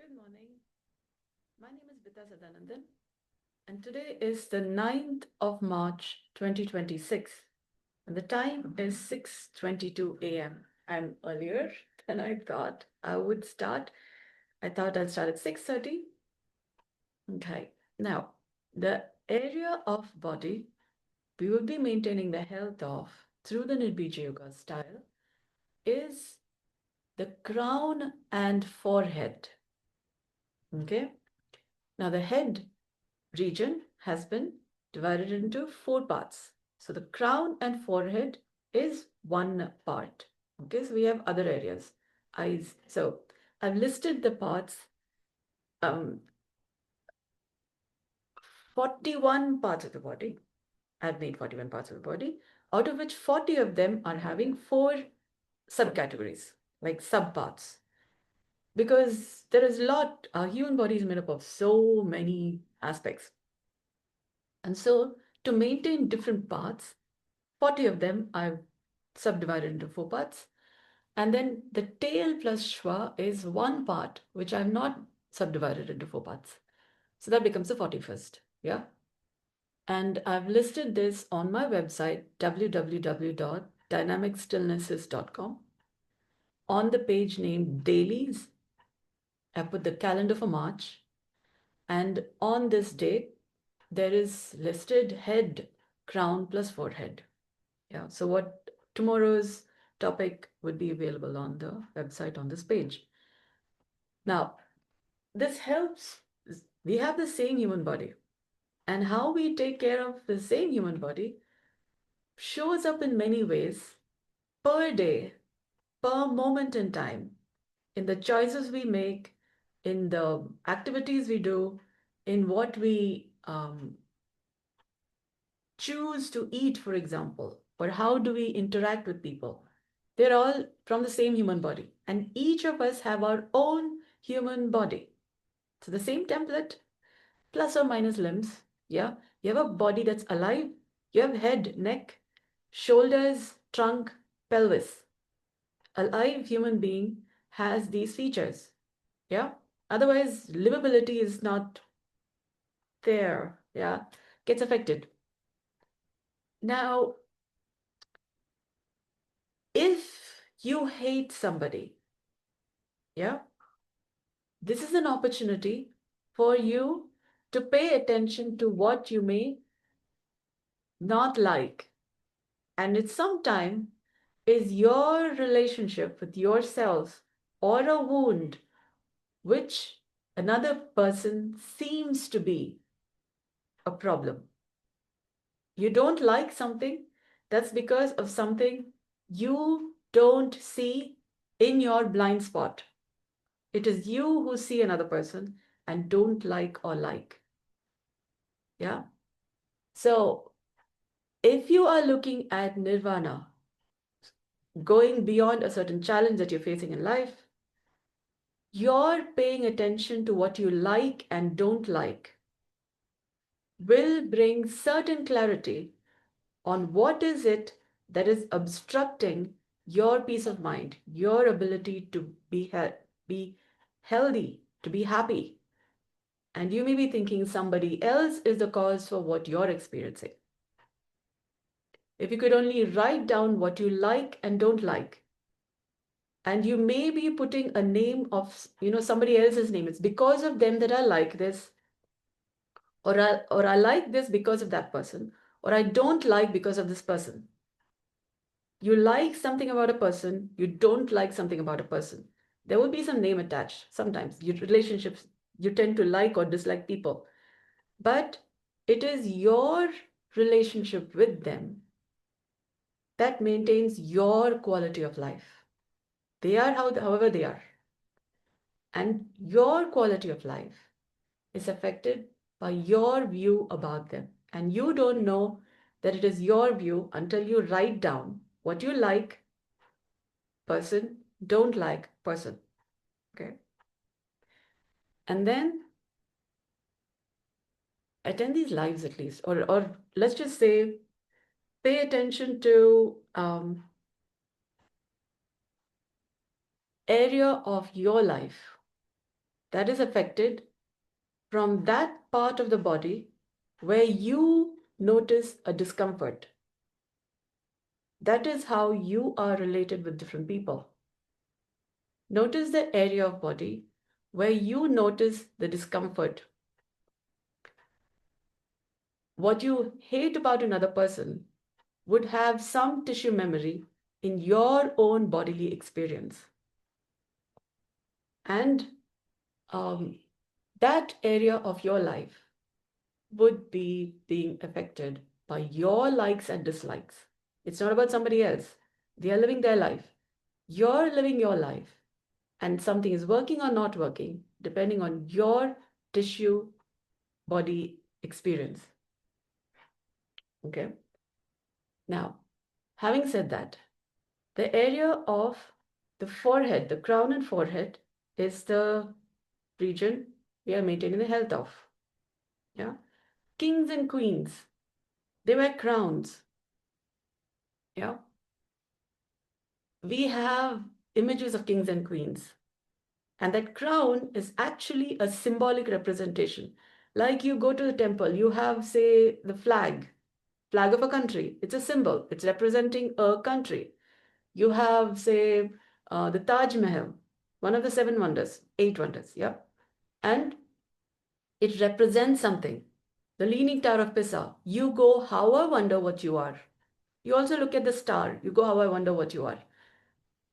Good morning. My name is Bita Sadanandan, and today is the 9th of March 2026, and the time is 6:22 a.m. I'm earlier than I thought I would start. I thought I'd start at 6:30. Okay. Now, the area of body we will be maintaining the health of through the Nirbeeja Yoga style is the crown and forehead. Okay. Now, the head region has been divided into four parts. So the crown and forehead is one part. Okay, so we have other areas, eyes. So I've listed the parts, um, 41 parts of the body. I've made 41 parts of the body, out of which 40 of them are having four subcategories, like subparts. Because there is a lot, our human body is made up of so many aspects. And so to maintain different parts, 40 of them I've subdivided into four parts. And then the tail plus shwa is one part, which I've not subdivided into four parts. So that becomes the 41st. Yeah. And I've listed this on my website, www.dynamicstillnesses.com. On the page named Dailies, I put the calendar for March. And on this date, there is listed head, crown plus forehead. Yeah. So what tomorrow's topic would be available on the website on this page. Now, this helps. We have the same human body, and how we take care of the same human body shows up in many ways per day, per moment in time, in the choices we make, in the activities we do, in what we choose to eat, for example, or how do we interact with people. They're all from the same human body, and each of us have our own human body. So the same template, plus or minus limbs. Yeah, you have a body that's alive. You have head, neck, shoulders, trunk, pelvis. A live human being has these features. Yeah, otherwise livability is not there. Yeah, gets affected. Now, if you hate somebody, yeah, this is an opportunity for you to pay attention to what you may not like. And it's sometime is your relationship with yourself or a wound which another person seems to be a problem. You don't like something, that's because of something you don't see in your blind spot. It is you who see another person and don't like or like. Yeah. So if you are looking at nirvana, going beyond a certain challenge that you're facing in life, you're paying attention to what you like and don't like will bring certain clarity on what is it that is obstructing your peace of mind, your ability to be healthy, to be happy. And you may be thinking somebody else is the cause for what you're experiencing. If you could only write down what you like and don't like, and you may be putting a name of somebody else's name, it's because of them that I like this, or I like this because of that person, or I don't like because of this person. You like something about a person, you don't like something about a person. There will be some name attached. Sometimes your relationships, you tend to like or dislike people, but it is your relationship with them that maintains your quality of life. They are however they are. And your quality of life is affected by your view about them. And you don't know that it is your view until you write down what you like, person, don't like, person. Okay. And then attend these lives at least, or let's just say, pay attention to area of your life that is affected from that part of the body where you notice a discomfort. That is how you are related with different people. Notice the area of body where you notice the discomfort. What you hate about another person would have some tissue memory in your own bodily experience. And that area of your life would be being affected by your likes and dislikes. It's not about somebody else. They are living their life. You're living your life. And something is working or not working, depending on your tissue body experience. Okay. Now, having said that, the area of the forehead, the crown and forehead, is the region we are maintaining the health of. Yeah. Kings and queens, they wear crowns. Yeah. We have images of kings and queens. And that crown is actually a symbolic representation. Like you go to the temple, you have, say, the flag of a country. It's a symbol, it's representing a country. You have, say, the Taj Mahal, one of the seven wonders, eight wonders, yeah? And it represents something. The Leaning Tower of Pisa, you go, how I wonder what you are. You also look at the star, you go, how I wonder what you are.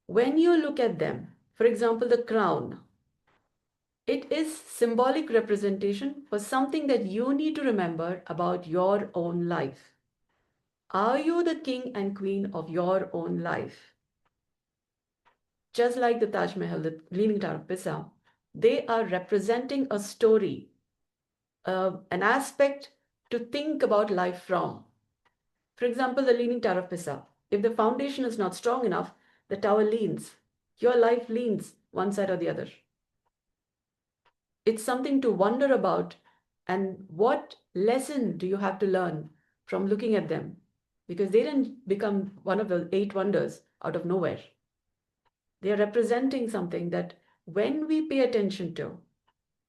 When you look at them, for example, the crown, it is symbolic representation for something that you need to remember about your own life. Are you the king and queen of your own life? Just like the Taj Mahal, the Leaning Tower of Pisa, they are representing a story, an aspect to think about life from. For example, the Leaning Tower of Pisa. If the foundation is not strong enough, the tower leans. Your life leans one side or the other. It's something to wonder about. And what lesson do you have to learn from looking at them? Because they didn't become one of the eight wonders out of nowhere. They are representing something that when we pay attention to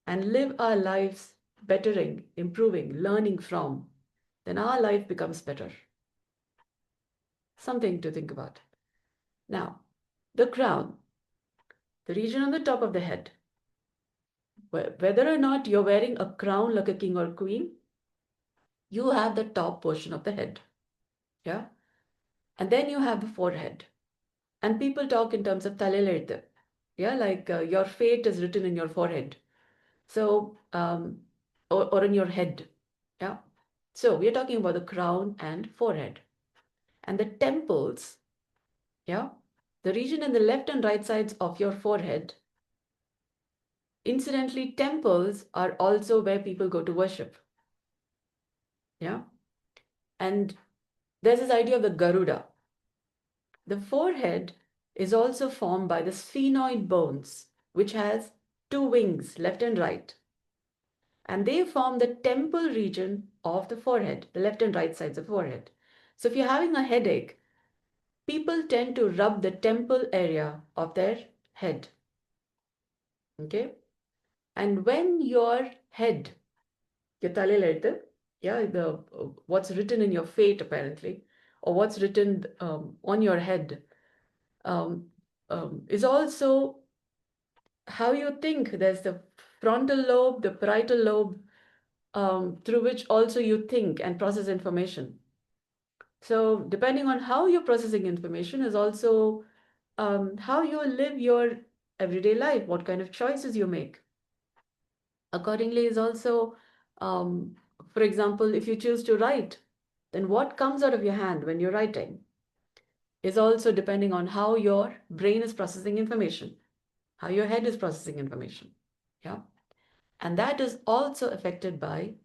and live our lives bettering, improving, learning from, then our life becomes better. Something to think about. Now, the crown, the region on the top of the head. Whether or not you're wearing a crown like a king or queen, you have the top portion of the head. Yeah. And then you have the forehead. And people talk in terms of talelete. Yeah, like your fate is written in your forehead. So, or in your head. Yeah. So we are talking about the crown and forehead. And the temples, yeah, the region in the left and right sides of your forehead. Incidentally, temples are also where people go to worship. Yeah. And there's this idea of the Garuda. The forehead is also formed by the sphenoid bones, which has two wings, left and right. And they form the temple region of the forehead, the left and right sides of the forehead. So if you're having a headache, people tend to rub the temple area of their head. Okay? And when your head, your talelete, yeah, the what's written in your fate apparently, or what's written on your head, is also how you think. There's the frontal lobe, the parietal lobe, through which also you think and process information. So depending on how you're processing information is also how you live your everyday life, what kind of choices you make. Accordingly is also, um, for example, if you choose to write, then what comes out of your hand when you're writing is also depending on how your brain is processing information, how your head is processing information. Yeah. And that is also affected by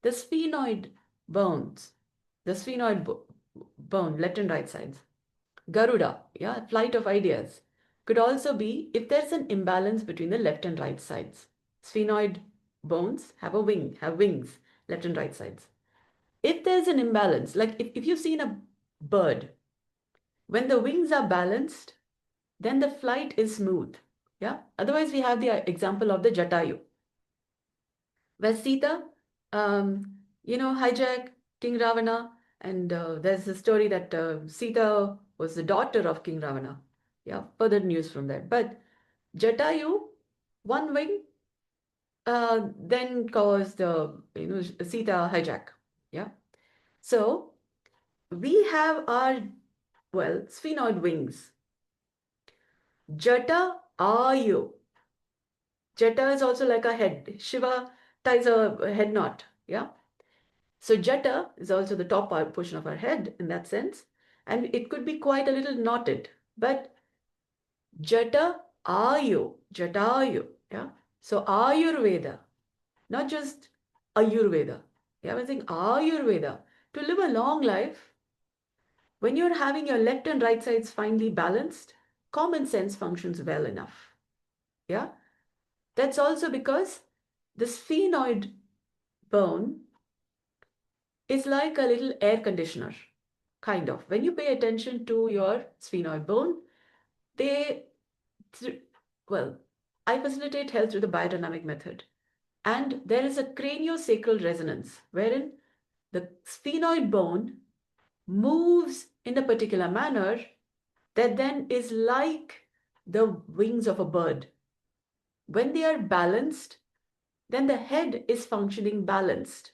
the sphenoid bones, the bone, left and right sides. Garuda, yeah, flight of ideas, could also be if there's an imbalance between the left and right sides. Sphenoid bones have wings, left and right sides. If there's an imbalance, like if you've seen a bird, when the wings are balanced, then the flight is smooth. Yeah. Otherwise, we have the example of the Jatayu. where Sita, hijacked King Ravana, and there's a story that Sita was the daughter of King Ravana. Yeah, further news from that. But Jatayu, one wing, then caused Sita hijack. Yeah. So we have our, well, sphenoid wings. Jata Ayu. Jata is also like a head. Shiva ties a head knot. Yeah. So Jata is also the top portion of our head in that sense. And it could be quite a little knotted. But Jata Ayu. Jatayu. Yeah. So Ayurveda, not just Ayurveda. Yeah, I think Ayurveda. To live a long life, when you're having your left and right sides finely balanced, common sense functions well enough. Yeah. That's also because the sphenoid bone is like a little air conditioner, kind of. When you pay attention to your sphenoid bone, they, well, I facilitate health through the biodynamic method. And there is a craniosacral resonance wherein the sphenoid bone moves in a particular manner that then is like the wings of a bird. When they are balanced, then the head is functioning balanced.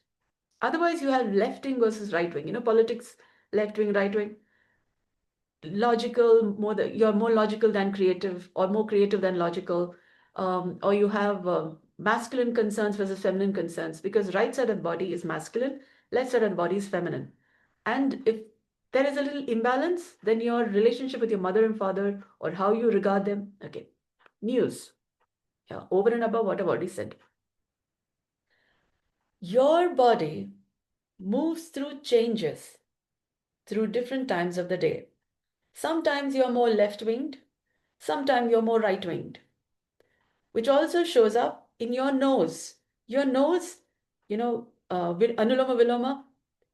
Otherwise, you have left wing versus right wing. Politics, left wing, right wing. Logical, you're more logical than creative, or more creative than logical. Or you have masculine concerns versus feminine concerns, because right side of the body is masculine, left side of the body is feminine. And if there is a little imbalance, then your relationship with your mother and father, or how you regard them, okay. News. Yeah, over and above what I've already said. Your body moves through changes through different times of the day. Sometimes you're more left-winged, sometimes you're more right-winged, which also shows up in your nose. Your nose, with anuloma viloma,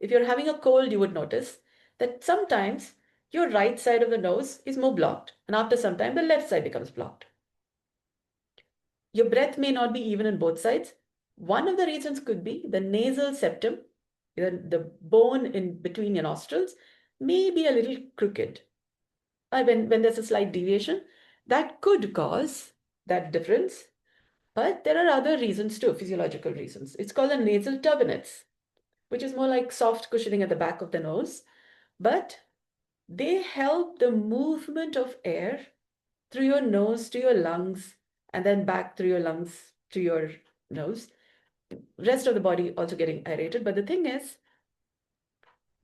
if you're having a cold, you would notice that sometimes your right side of the nose is more blocked, and after some time, the left side becomes blocked. Your breath may not be even in both sides. One of the reasons could be the nasal septum, the bone in between your nostrils, may be a little crooked. When there's a slight deviation, that could cause that difference. But there are other reasons too, physiological reasons. It's called a nasal turbinates, which is more like soft cushioning at the back of the nose. But they help the movement of air through your nose to your lungs, and then back through your lungs to your nose. Rest of the body also getting aerated. But the thing is,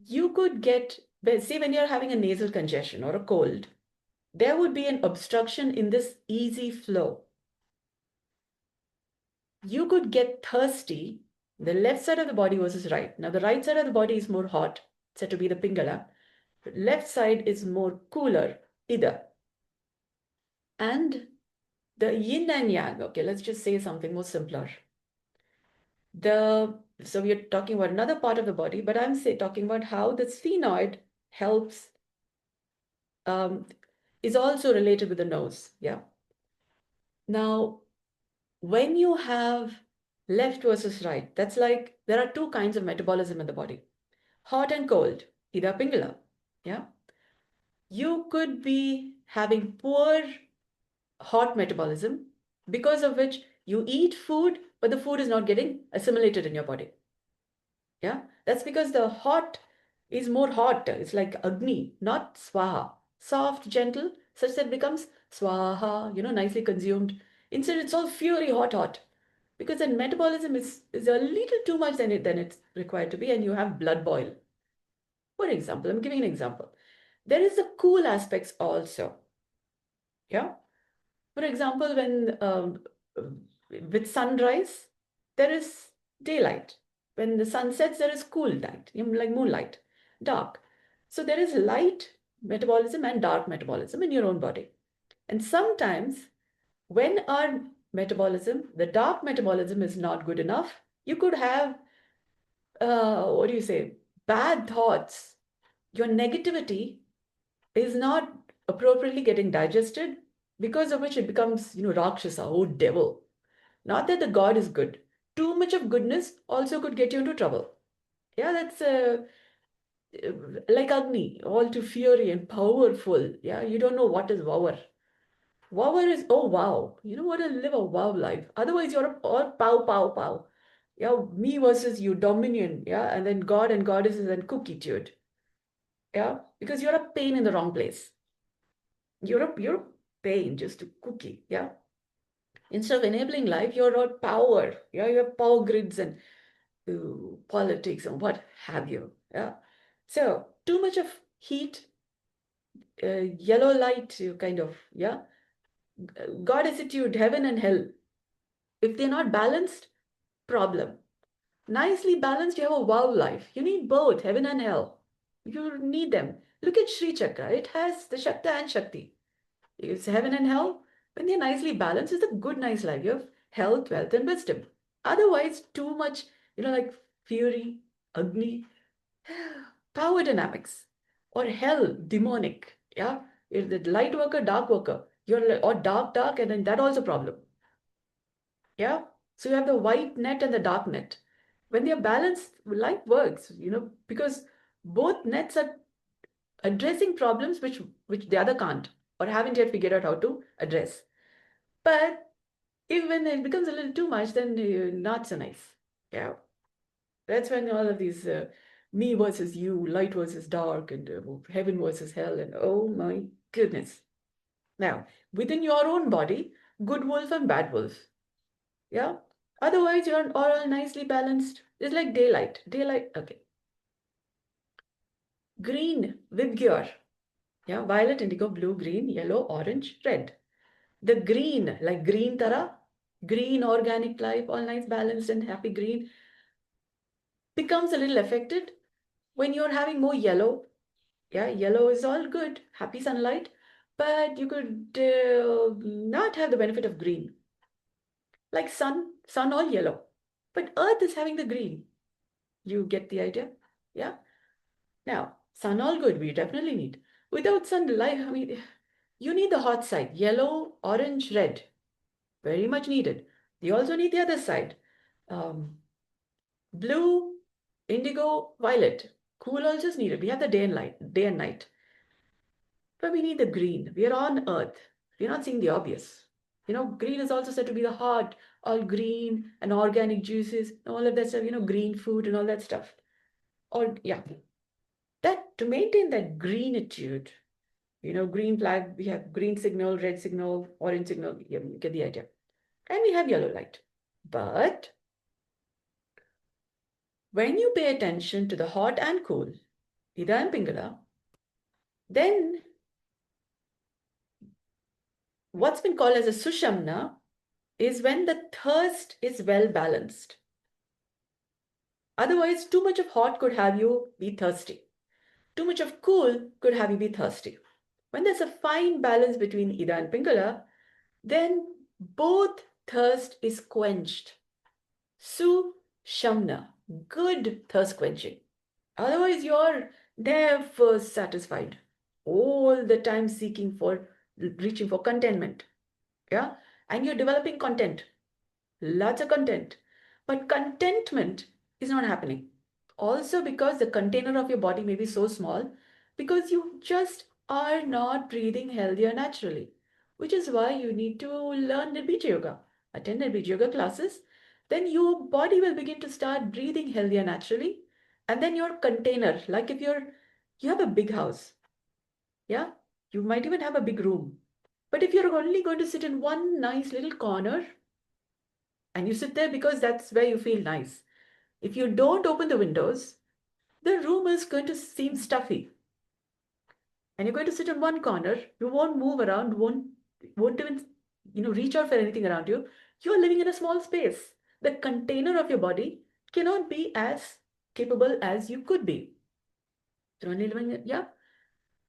you could get, say, when you're having a nasal congestion or a cold, there would be an obstruction in this easy flow. You could get thirsty, the left side of the body versus right. Now, the right side of the body is more hot, said to be the Pingala. The left side is more cooler, Ida. And the yin and yang, okay, let's just say something more simpler. So we are talking about another part of the body, but I'm talking about how the sphenoid helps, is also related with the nose. Yeah. Now, when you have left versus right, that's like there are two kinds of metabolism in the body, hot and cold, Ida Pingala. Yeah. You could be having poor hot metabolism, because of which you eat food, but the food is not getting assimilated in your body. Yeah, that's because the hot is more hot. It's like Agni, not Swaha. Soft, gentle, such that it becomes Swaha, nicely consumed. Instead, it's all fury hot, hot. Because then metabolism is a little too much than it's required to be, and you have blood boil. For example, I'm giving an example. There is the cool aspects also. Yeah. For example, when with sunrise, there is daylight. When the sun sets, there is cool light, like moonlight, dark. So there is light metabolism and dark metabolism in your own body. And sometimes when our metabolism, the dark metabolism is not good enough, you could have, what do you say, bad thoughts. Your negativity is not appropriately getting digested, because of which it becomes, Rakshasa, oh devil. Not that the God is good, too much of goodness also could get you into trouble. Yeah, that's like Agni, all too fiery and powerful. Yeah, you don't know what is power. Wow is, oh wow, you know what, to live a wow life. Otherwise, you're all pow, pow, pow. Yeah, me versus you, dominion. Yeah, and then God and goddesses and cookie-tude. Yeah, because you're a pain in the wrong place. You're a pain, just a cookie. Yeah. Instead of enabling life, you're all power. Yeah, you have power grids and politics and what have you. Yeah. So too much of heat, yellow light, you kind of, yeah. Goddessitude, heaven and hell. If they're not balanced, problem. Nicely balanced, you have a wow life. You need both, heaven and hell. You need them. Look at Sri Chakra. It has the Shakta and Shakti. It's heaven and hell. When they're nicely balanced, it's a good, nice life. You have health, wealth, and wisdom. Otherwise, too much, like fury, Agni, power dynamics, or hell, demonic. Yeah, you're the light worker, dark worker. Or dark, dark, and then that also problem. Yeah. So you have the white net and the dark net. When they are balanced, life works, because both nets are addressing problems which the other can't or haven't yet figured out how to address. But if when it becomes a little too much, then not so nice. Yeah. That's when all of these me versus you, light versus dark, and heaven versus hell, and oh my goodness. Now, within your own body, good wolf and bad wolf. Yeah. Otherwise, you're all nicely balanced. It's like daylight. Daylight, okay. Green with gear. Yeah. Violet, indigo, blue, green, yellow, orange, red. The green, like green tara, green organic life, all nice, balanced, and happy green, becomes a little affected when you're having more yellow. Yeah. Yellow is all good, happy sunlight, but you could not have the benefit of green. Like sun all yellow. But earth is having the green. You get the idea? Yeah. Now, sun all good, we definitely need. Without sun, life, I mean, you need the hot side, yellow, orange, red. Very much needed. You also need the other side. Um, Blue, indigo, violet. Cool also is needed. We have the day and night. But we need the green. We are on earth. We're not seeing the obvious. Green is also said to be the heart, all green and organic juices, all of that stuff, green food and all that stuff. Or, yeah, that to maintain that greenitude, green flag, we have green signal, red signal, orange signal, yeah, you get the idea. And we have yellow light. But when you pay attention to the hot and cool, Ida and Pingala, then what's been called as a Sushamna is when the thirst is well balanced. Otherwise, too much of hot could have you be thirsty. Too much of cool could have you be thirsty. When there's a fine balance between Ida and Pingala, then both thirst is quenched. Su Shamna, good thirst quenching. Otherwise, you're never satisfied. All the time reaching for contentment. Yeah. And you're developing content, lots of content. But contentment is not happening. Also, because the container of your body may be so small, because you just are not breathing healthier naturally, which is why you need to learn Nirbeeja Yoga, attend Nirbeeja Yoga classes. Then your body will begin to start breathing healthier naturally. And then your container, like if you have a big house, yeah, you might even have a big room. But if you're only going to sit in one nice little corner and you sit there because that's where you feel nice, if you don't open the windows, the room is going to seem stuffy. And you're going to sit in one corner, you won't move around, won't even reach out for anything around you. You're living in a small space. The container of your body cannot be as capable as you could be. You're only living, yeah.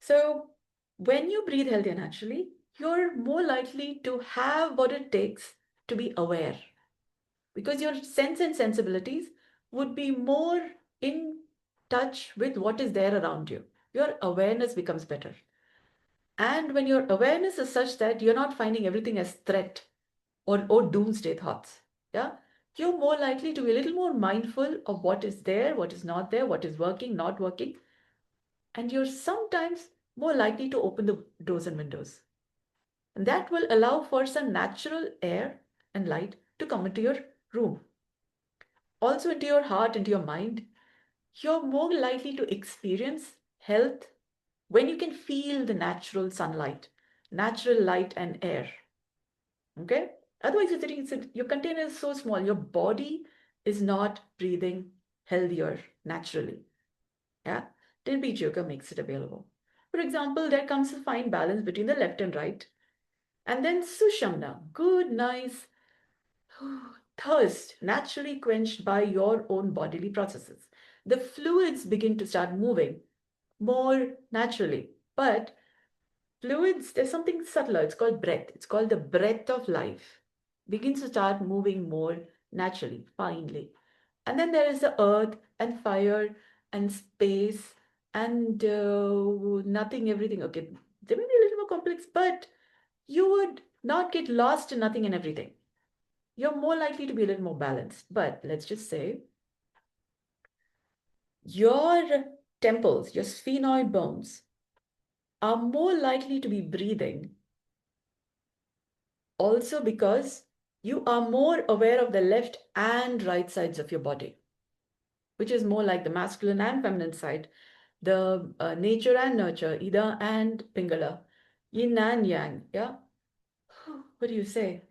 So when you breathe healthy and naturally, you're more likely to have what it takes to be aware, because your sense and sensibilities would be more in touch with what is there around you. Your awareness becomes better. And when your awareness is such that you're not finding everything as threat or doomsday thoughts, yeah, you're more likely to be a little more mindful of what is there, what is not there, what is working, not working. And you're sometimes more likely to open the doors and windows. And that will allow for some natural air and light to come into your room. Also into your heart, into your mind. You're more likely to experience health when you can feel the natural sunlight, natural light and air. Okay? Otherwise, your container is so small, your body is not breathing healthier naturally. Yeah? Nirbeeja Yoga makes it available. For example, there comes a fine balance between the left and right. And then Sushamna, good, nice thirst naturally quenched by your own bodily processes. The fluids begin to start moving more naturally. But fluids, there's something subtler. It's called breath. It's called the breath of life. Begins to start moving more naturally, finely. And then there is the earth and fire and space and nothing, everything. Okay, they may be a little more complex, but you would not get lost in nothing and everything. You're more likely to be a little more balanced. But let's just say your temples, your sphenoid bones, are more likely to be breathing also because you are more aware of the left and right sides of your body, which is more like the masculine and feminine side, the nature and nurture, Ida and Pingala, yin and yang. Yeah. What do you say?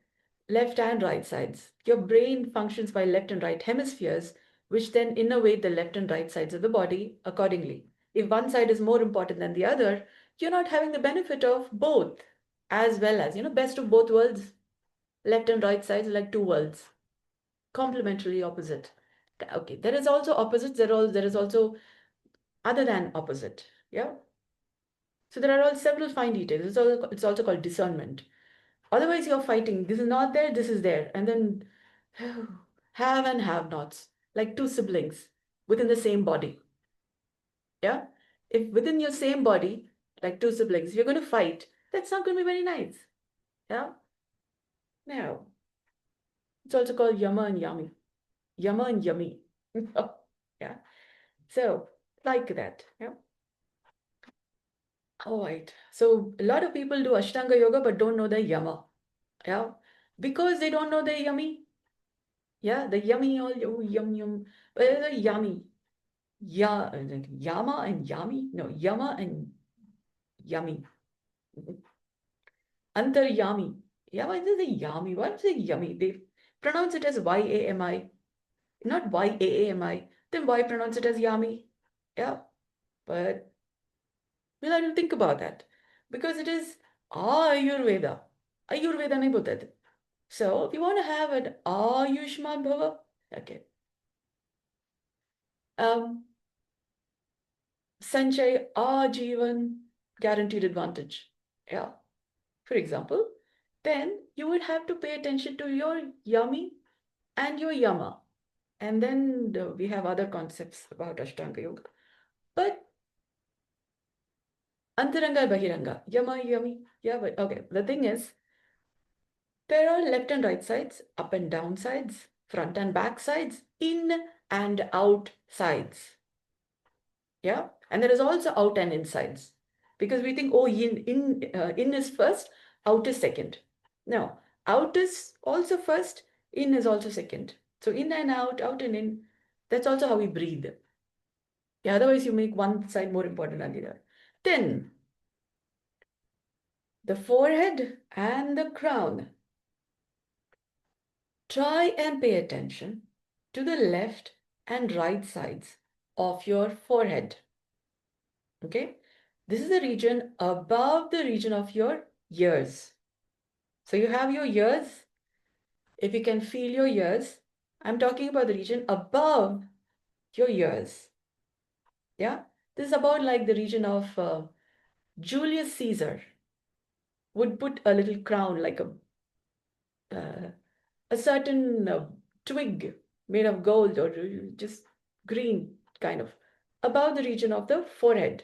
Left and right sides. Your brain functions by left and right hemispheres, which then innervate the left and right sides of the body accordingly. If one side is more important than the other, you're not having the benefit of both, as well as, best of both worlds. Left and right sides are like two worlds, complementarily opposite. Okay, there is also opposites, there is also other than opposite. Yeah. So there are all several fine details. It's also called discernment. Otherwise, you're fighting. This is not there, this is there. And then have and have nots, like two siblings within the same body. Yeah. If within your same body, like two siblings, you're going to fight, that's not going to be very nice. Yeah. Now, it's also called yama and yummy. Yama and yummy. Yeah. So, like that. Yeah. All right. So, a lot of people do Ashtanga yoga but don't know the yama. Yeah. Because they don't know the yummy. Yeah. The yummy, all yum yum. The yummy. Yeah. Yama and yummy? No, yama and yummy. Antaryami. Yeah, why is it yummy? Why is it yummy? They pronounce it as Yami, not Yaami. Then why pronounce it as yummy? Yeah, but we'll have to think about that because it is Ayurveda. Ayurveda nahi bolta hai. So if you want to have an Ayushman Bhava, okay. Um, Sanchay Ajivan guaranteed advantage. Yeah. For example, then you would have to pay attention to your yummy and your yama. And then we have other concepts about Ashtanga Yoga. But Antaranga Bahiranga, yama, yummy. Yeah, but okay. The thing is, there are left and right sides, up and down sides, front and back sides, in and out sides. Yeah. And there is also out and insides. Because we think, oh, in is first, out is second. No, out is also first, in is also second. So in and out and in, that's also how we breathe. Yeah, otherwise you make one side more important than the other. Then the forehead and the crown. Try and pay attention to the left and right sides of your forehead. Okay, this is the region above the region of your ears. So you have your ears. If you can feel your ears, I'm talking about the region above your ears. Yeah, this is about like the region of Julius Caesar would put a little crown, like a certain twig made of gold or just green, kind of, above the region of the forehead.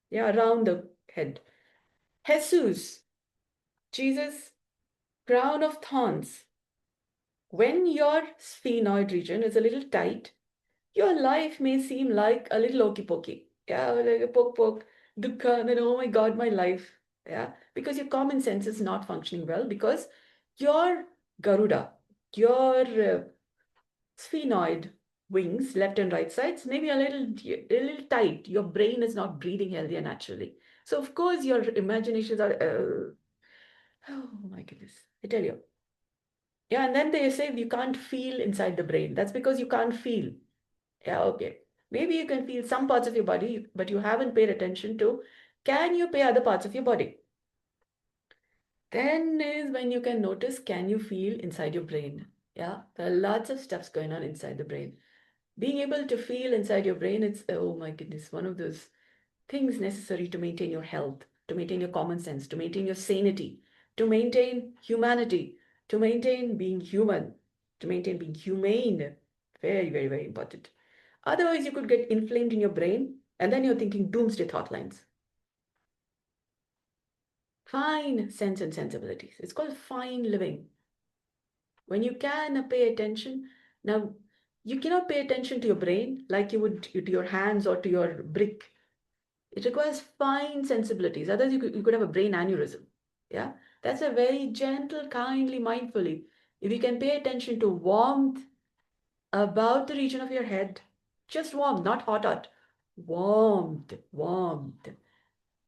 Yeah, around the head. Jesus, Jesus, crown of thorns. When your sphenoid region is a little tight, your life may seem like a little okey pokey. Yeah, like a poke poke, dukkha, and then oh my God, my life. Yeah, because your common sense is not functioning well because your Garuda, your sphenoid wings, left and right sides, maybe a little tight. Your brain is not breathing healthier naturally. So of course your imaginations are, oh my goodness, I tell you. Yeah, and then they say you can't feel inside the brain. That's because you can't feel. Yeah, okay. Maybe you can feel some parts of your body, but you haven't paid attention to, can you pay other parts of your body? Then is when you can notice, can you feel inside your brain? Yeah, there are lots of stuffs going on inside the brain. Being able to feel inside your brain, it's, oh my goodness, one of those things necessary to maintain your health, to maintain your common sense, to maintain your sanity, to maintain humanity, to maintain being human, to maintain being humane. Very, very, very important. Otherwise, you could get inflamed in your brain and then you're thinking doomsday thought lines. Fine sense and sensibilities. It's called fine living. When you can pay attention, now you cannot pay attention to your brain like you would to your hands or to your brick. It requires fine sensibilities. Otherwise, you could have a brain aneurysm. Yeah, that's a very gentle, kindly, mindfully. If you can pay attention to warmth about the region of your head, just warmth, not hot, hot. Warmth, warmth.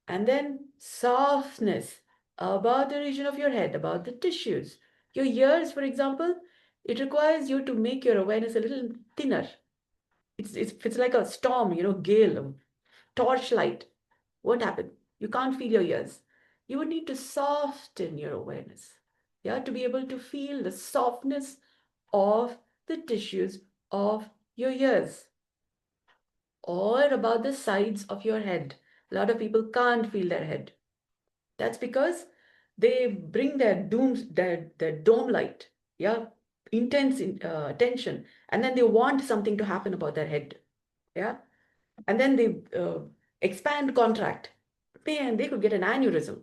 And then softness about the region of your head, about the tissues. Your ears, for example, it requires you to make your awareness a little thinner. It's like a storm, gale, torchlight. What happened? You can't feel your ears. You would need to soften your awareness. Yeah, to be able to feel the softness of the tissues of your ears or about the sides of your head. A lot of people can't feel their head. That's because they bring their dome light, yeah, intense attention, and then they want something to happen about their head, yeah, and then they expand, contract, and they could get an aneurysm,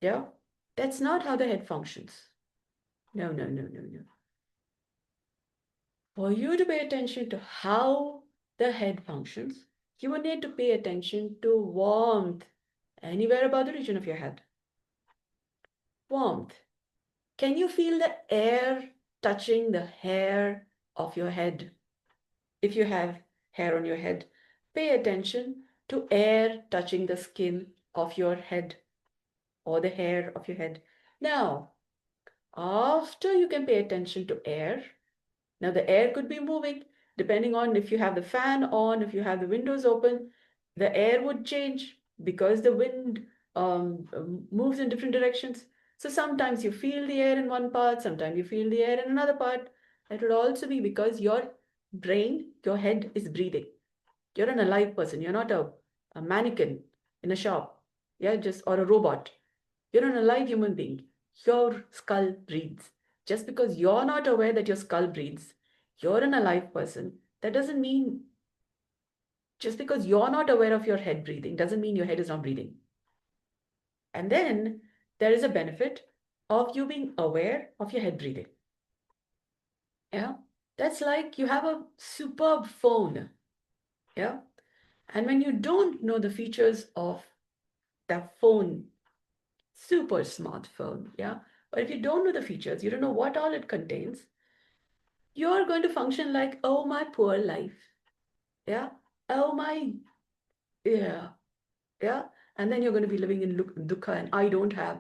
yeah. That's not how the head functions. No, no, no, no, no. For you to pay attention to how the head functions, you will need to pay attention to warmth anywhere about the region of your head. Warmth. Can you feel the air touching the hair of your head? If you have hair on your head, pay attention to air touching the skin of your head or the hair of your head. Now, after you can pay attention to air, now the air could be moving depending on if you have the fan on, if you have the windows open, the air would change because the wind moves in different directions. So sometimes you feel the air in one part, sometimes you feel the air in another part. That would also be because your brain, your head is breathing. You're an alive person. You're not a mannequin in a shop. Yeah, just or a robot. You're an alive human being. Your skull breathes. Just because you're not aware that your skull breathes, you're an alive person. That doesn't mean just because you're not aware of your head breathing, doesn't mean your head is not breathing. And then there is a benefit of you being aware of your head breathing. Yeah. That's like you have a superb phone. Yeah. And when you don't know the features of that phone, super smartphone, yeah. But if you don't know the features, you don't know what all it contains, you're going to function like, oh, my poor life. Yeah. Oh, my, yeah. Yeah. And then you're going to be living in dukkha and I don't have.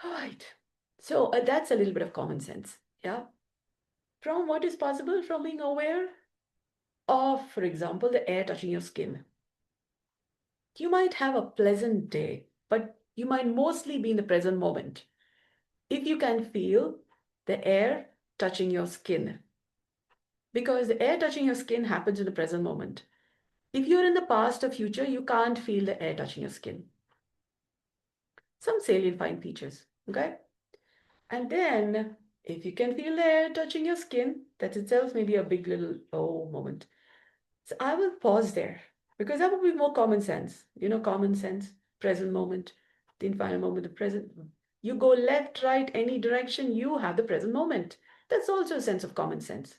All right. So that's a little bit of common sense. Yeah. From what is possible from being aware of, for example, the air touching your skin. You might have a pleasant day, but you might mostly be in the present moment. If you can feel the air touching your skin, because the air touching your skin happens in the present moment. If you're in the past or future, you can't feel the air touching your skin. Some salient fine features, okay? And then if you can feel the air touching your skin, that itself may be a big little oh moment. So I will pause there because that would be more common sense. Common sense, present moment, the final moment, the present. You go left, right, any direction, you have the present moment. That's also a sense of common sense.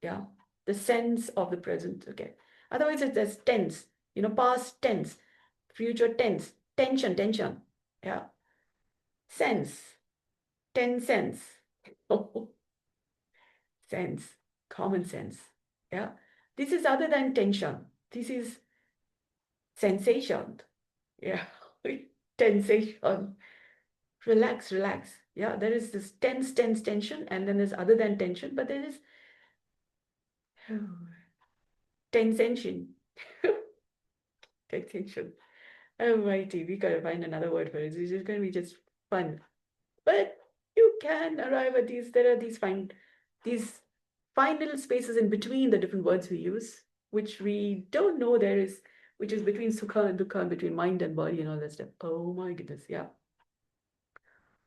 Yeah. The sense of the present. Okay. Otherwise, it's as tense, past tense, future tense, tension, tension. Yeah. Sense, 10 cents. Oh, sense, common sense. Yeah. This is other than tension. This is sensation. Yeah. Tensation. Relax, relax. Yeah. There is this tense, tense tension, and then there's other than tension, but there is tension. Tension. Alrighty, we gotta find another word for it. It's just gonna be just fun. But you can arrive at these. There are these fine little spaces in between the different words we use, which we don't know there is, which is between sukha and dukkha, and between mind and body and all that stuff. Oh my goodness, yeah.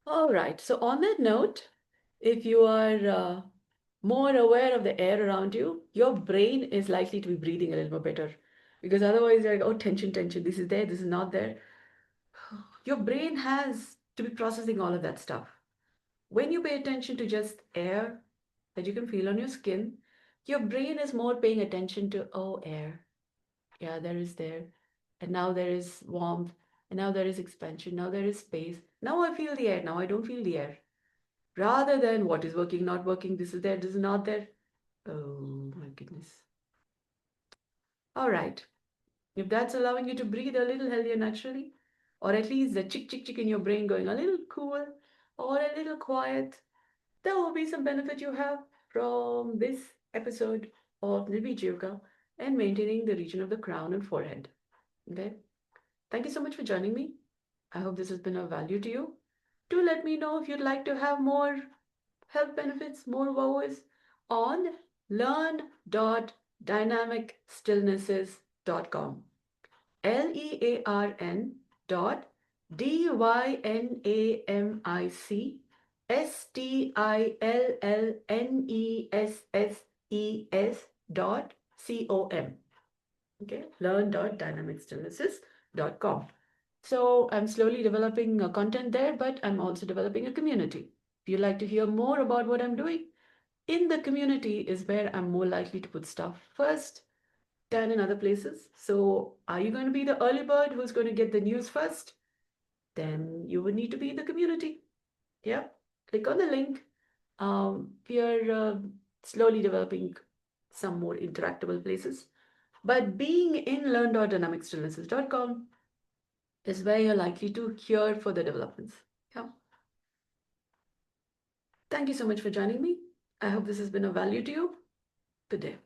All right. So on that note, if you are more aware of the air around you, your brain is likely to be breathing a little more better. Because otherwise, you're like, oh, tension, tension, this is there, this is not there. Your brain has to be processing all of that stuff. When you pay attention to just air that you can feel on your skin, your brain is more paying attention to, oh, air. Yeah, there is there. And now there is warmth. And now there is expansion. Now there is space. Now I feel the air. Now I don't feel the air. Rather than what is working, not working, this is there, this is not there. Oh my goodness. All right. If that's allowing you to breathe a little healthier naturally, or at least the chick chick chick in your brain going a little cool or a little quiet, there will be some benefit you have from this episode of Nirbeeja Yoga and maintaining the region of the crown and forehead. Okay. Thank you so much for joining me. I hope this has been of value to you. Do let me know if you'd like to have more health benefits, more wows on learn.dynamicstillnesses.com. LEARN dot DYNAMICSTILLNESSES.com. Okay, learn.dynamicstillnesses.com. So I'm slowly developing content there, but I'm also developing a community. If you'd like to hear more about what I'm doing, in the community is where I'm more likely to put stuff first than in other places. So are you going to be the early bird who's going to get the news first? Then you would need to be in the community. Yeah, click on the link. We are slowly developing some more interactable places. But being in learn.dynamicstillnesses.com is where you're likely to hear further developments. Yeah. Thank you so much for joining me. I hope this has been of value to you. Good day.